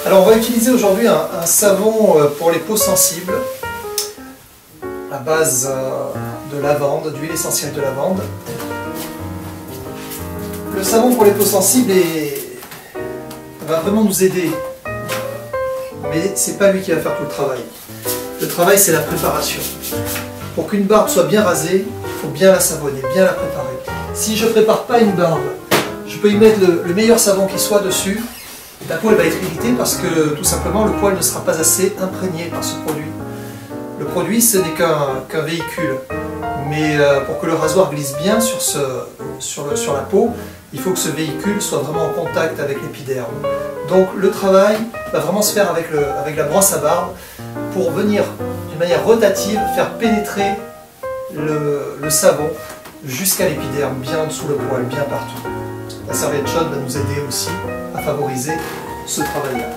Alors on va utiliser aujourd'hui un savon pour les peaux sensibles à base de lavande, d'huile essentielle de lavande. Le savon pour les peaux sensibles va vraiment nous aider, mais c'est pas lui qui va faire tout le travail. Le travail, c'est la préparation. Pour qu'une barbe soit bien rasée, il faut bien la savonner, bien la préparer. Si je ne prépare pas une barbe, je peux y mettre le meilleur savon qui soit dessus. La peau elle va être irritée parce que tout simplement le poil ne sera pas assez imprégné par ce produit. Le produit, ce n'est qu'un véhicule. Mais pour que le rasoir glisse bien sur la peau, il faut que ce véhicule soit vraiment en contact avec l'épiderme. Donc le travail va vraiment se faire avec la brosse à barbe pour venir d'une manière rotative faire pénétrer le savon jusqu'à l'épiderme, bien en dessous le poil, bien partout. La serviette chaude va nous aider aussi à favoriser ce travail-là.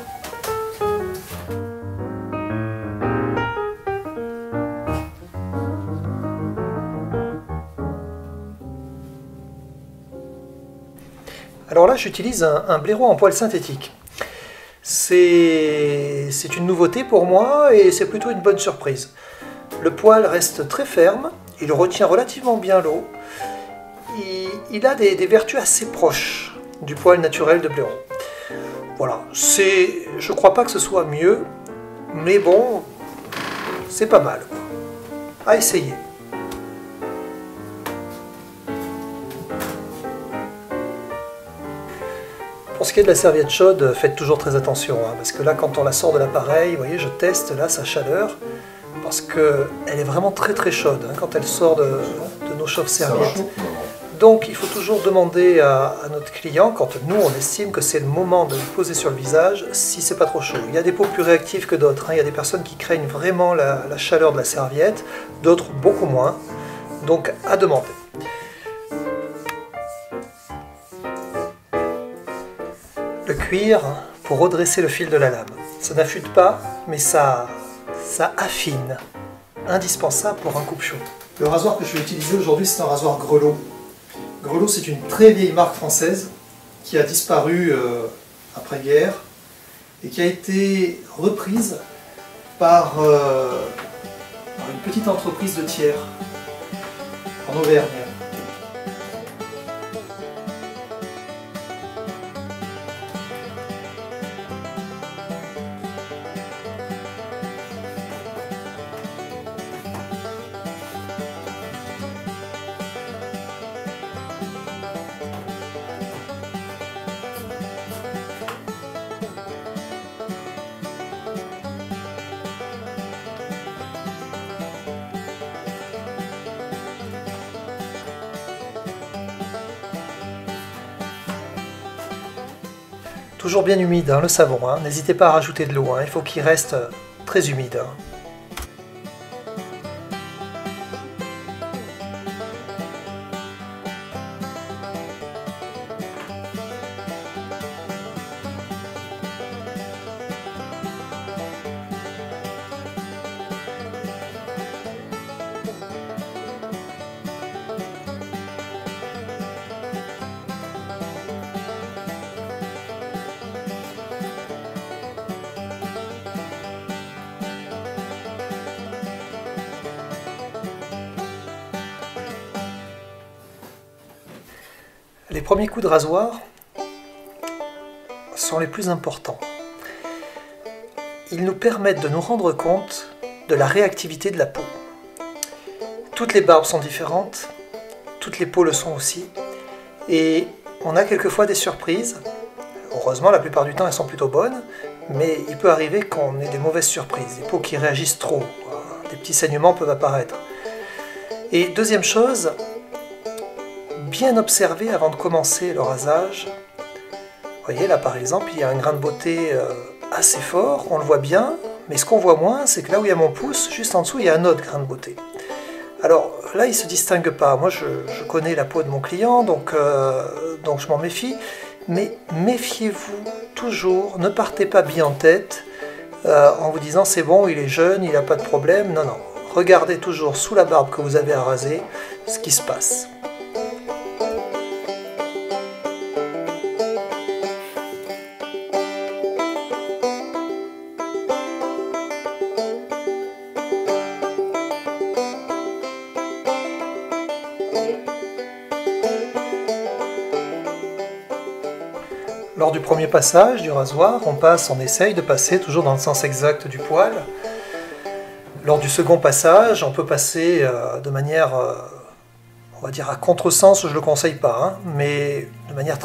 Alors là, j'utilise un blaireau en poil synthétique. C'est une nouveauté pour moi et c'est plutôt une bonne surprise. Le poil reste très ferme, il retient relativement bien l'eau. Il a des vertus assez proches du poil naturel de blaireau. Voilà, je crois pas que ce soit mieux, mais bon, c'est pas mal, quoi. À essayer. Pour ce qui est de la serviette chaude, faites toujours très attention, hein, parce que là, quand on la sort de l'appareil, vous voyez, je teste là sa chaleur, parce qu'elle est vraiment très très chaude hein, quand elle sort de nos chauffe-serviettes. Donc il faut toujours demander à notre client, quand nous on estime que c'est le moment de le poser sur le visage, si c'est pas trop chaud. Il y a des peaux plus réactives que d'autres, hein. Il y a des personnes qui craignent vraiment la chaleur de la serviette, d'autres beaucoup moins, donc à demander. Le cuir pour redresser le fil de la lame. Ça n'affûte pas, mais ça affine. Indispensable pour un coupe-cheveux. Le rasoir que je vais utiliser aujourd'hui, c'est un rasoir Grelot. Grelot, c'est une très vieille marque française qui a disparu après-guerre et qui a été reprise par une petite entreprise de tiers en Auvergne. Toujours bien humide, hein, le savon, hein. N'hésitez pas à rajouter de l'eau, hein. Il faut qu'il reste très humide. Hein. Les premiers coups de rasoir sont les plus importants. Ils nous permettent de nous rendre compte de la réactivité de la peau. Toutes les barbes sont différentes, toutes les peaux le sont aussi, et on a quelquefois des surprises. Heureusement, la plupart du temps, elles sont plutôt bonnes, mais il peut arriver qu'on ait des mauvaises surprises, des peaux qui réagissent trop, des petits saignements peuvent apparaître. Et deuxième chose, bien observer avant de commencer le rasage. Vous voyez là par exemple il y a un grain de beauté assez fort, on le voit bien, mais ce qu'on voit moins c'est que là où il y a mon pouce, juste en dessous il y a un autre grain de beauté. Alors là il ne se distingue pas, moi je connais la peau de mon client donc je m'en méfie, mais méfiez-vous toujours, ne partez pas bien en tête en vous disant c'est bon, il est jeune, il n'a pas de problème, non non, regardez toujours sous la barbe que vous avez à raser ce qui se passe. Lors du premier passage du rasoir, on essaye de passer toujours dans le sens exact du poil. Lors du second passage, on peut passer de manière, on va dire à contresens, je ne le conseille pas, hein, mais de manière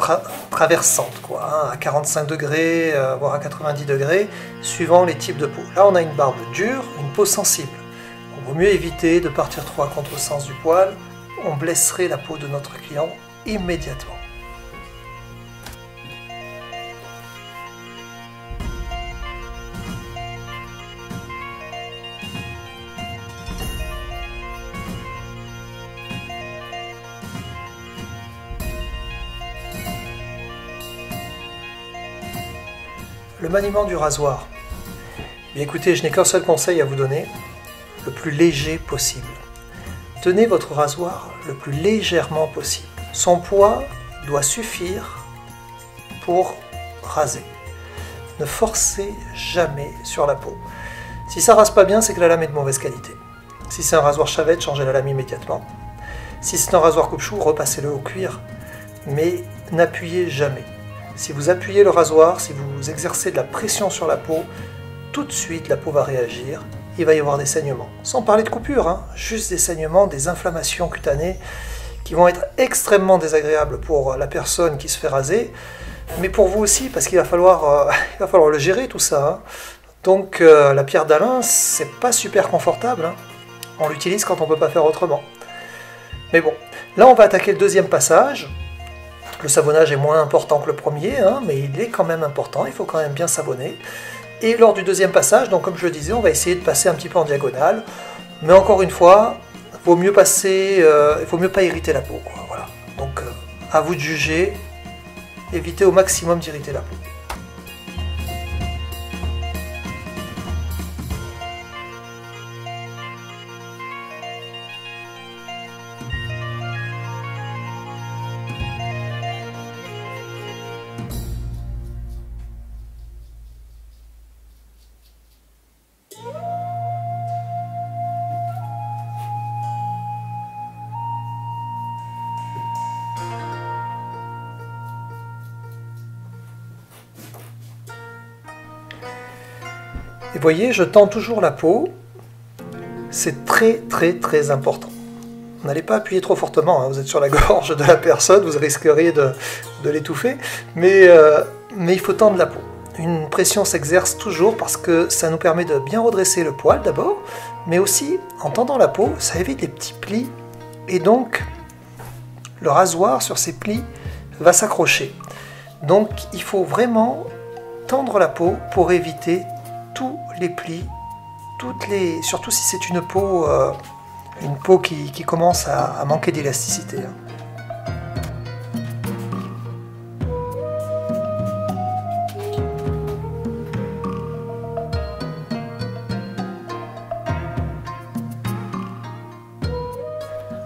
traversante, quoi, hein, à 45 degrés, voire à 90 degrés, suivant les types de peau. Là, on a une barbe dure, une peau sensible. Il vaut mieux éviter de partir trop à contresens du poil, on blesserait la peau de notre client immédiatement. Le maniement du rasoir. Bien écoutez, je n'ai qu'un seul conseil à vous donner, le plus léger possible. Tenez votre rasoir le plus légèrement possible. Son poids doit suffire pour raser. Ne forcez jamais sur la peau. Si ça rase pas bien, c'est que la lame est de mauvaise qualité. Si c'est un rasoir chavette, changez la lame immédiatement. Si c'est un rasoir coupe-chou, repassez-le au cuir, mais n'appuyez jamais. Si vous appuyez le rasoir, si vous exercez de la pression sur la peau, tout de suite la peau va réagir, il va y avoir des saignements. Sans parler de coupure, hein, juste des saignements, des inflammations cutanées qui vont être extrêmement désagréables pour la personne qui se fait raser, mais pour vous aussi, parce qu'il va falloir le gérer tout ça. Hein. Donc la pierre d'Alain, c'est pas super confortable, hein. On l'utilise quand on ne peut pas faire autrement. Mais bon, là on va attaquer le deuxième passage. Le savonnage est moins important que le premier, hein, mais il est quand même important, il faut quand même bien savonner. Et lors du deuxième passage, donc comme je le disais, on va essayer de passer un petit peu en diagonale. Mais encore une fois, il vaut mieux pas irriter la peau, quoi, voilà. Donc à vous de juger, évitez au maximum d'irriter la peau. Et voyez, je tends toujours la peau, c'est très important. N'allez pas appuyer trop fortement, hein. Vous êtes sur la gorge de la personne, vous risqueriez de l'étouffer, mais il faut tendre la peau. Une pression s'exerce toujours parce que ça nous permet de bien redresser le poil d'abord, mais aussi, en tendant la peau, ça évite les petits plis, et donc le rasoir sur ces plis va s'accrocher. Donc il faut vraiment tendre la peau pour éviter tous les plis, surtout si c'est une peau qui commence à manquer d'élasticité.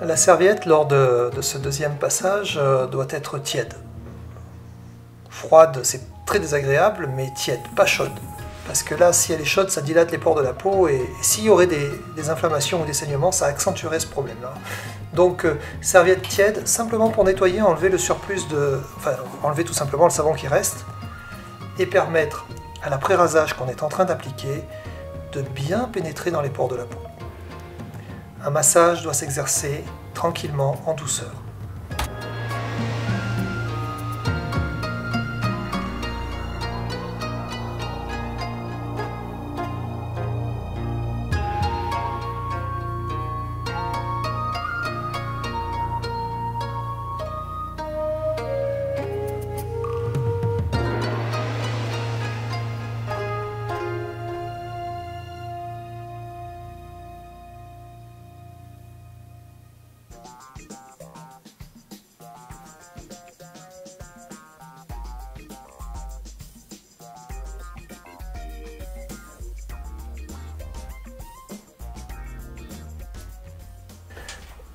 La serviette, lors de ce deuxième passage, doit être tiède. Froide, c'est très désagréable, mais tiède, pas chaude. Parce que là, si elle est chaude, ça dilate les pores de la peau, et s'il y aurait des inflammations ou des saignements, ça accentuerait ce problème-là. Donc, serviette tiède, simplement pour nettoyer, enlever le surplus enlever tout simplement le savon qui reste, et permettre à l'après-rasage qu'on est en train d'appliquer de bien pénétrer dans les pores de la peau. Un massage doit s'exercer tranquillement, en douceur.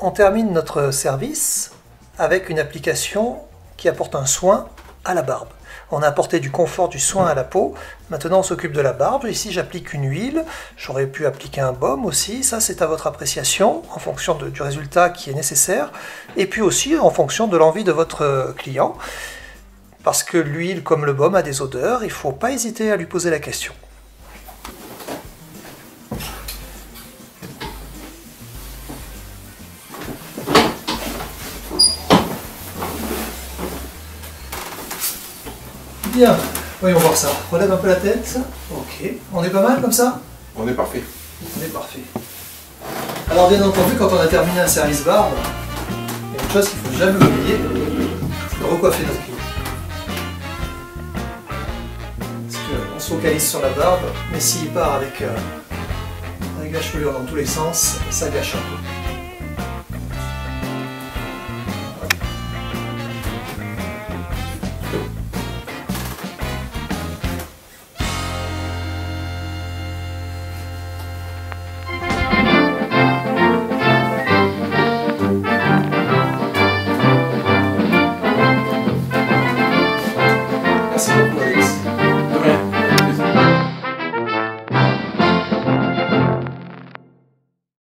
On termine notre service avec une application qui apporte un soin à la barbe. On a apporté du confort, du soin à la peau. Maintenant, on s'occupe de la barbe. Ici, j'applique une huile. J'aurais pu appliquer un baume aussi. Ça, c'est à votre appréciation, en fonction du résultat qui est nécessaire. Et puis aussi, en fonction de l'envie de votre client. Parce que l'huile, comme le baume, a des odeurs, il ne faut pas hésiter à lui poser la question. Bien, voyons voir ça. Relève un peu la tête. Ok, on est pas mal comme ça? On est parfait. On est parfait. Alors bien entendu, quand on a terminé un service barbe, il y a une chose qu'il ne faut jamais oublier, c'est de recoiffer notre clou. Parce qu'on se focalise sur la barbe, mais s'il part avec la chevelure dans tous les sens, ça gâche un peu. Merci beaucoup, Alex.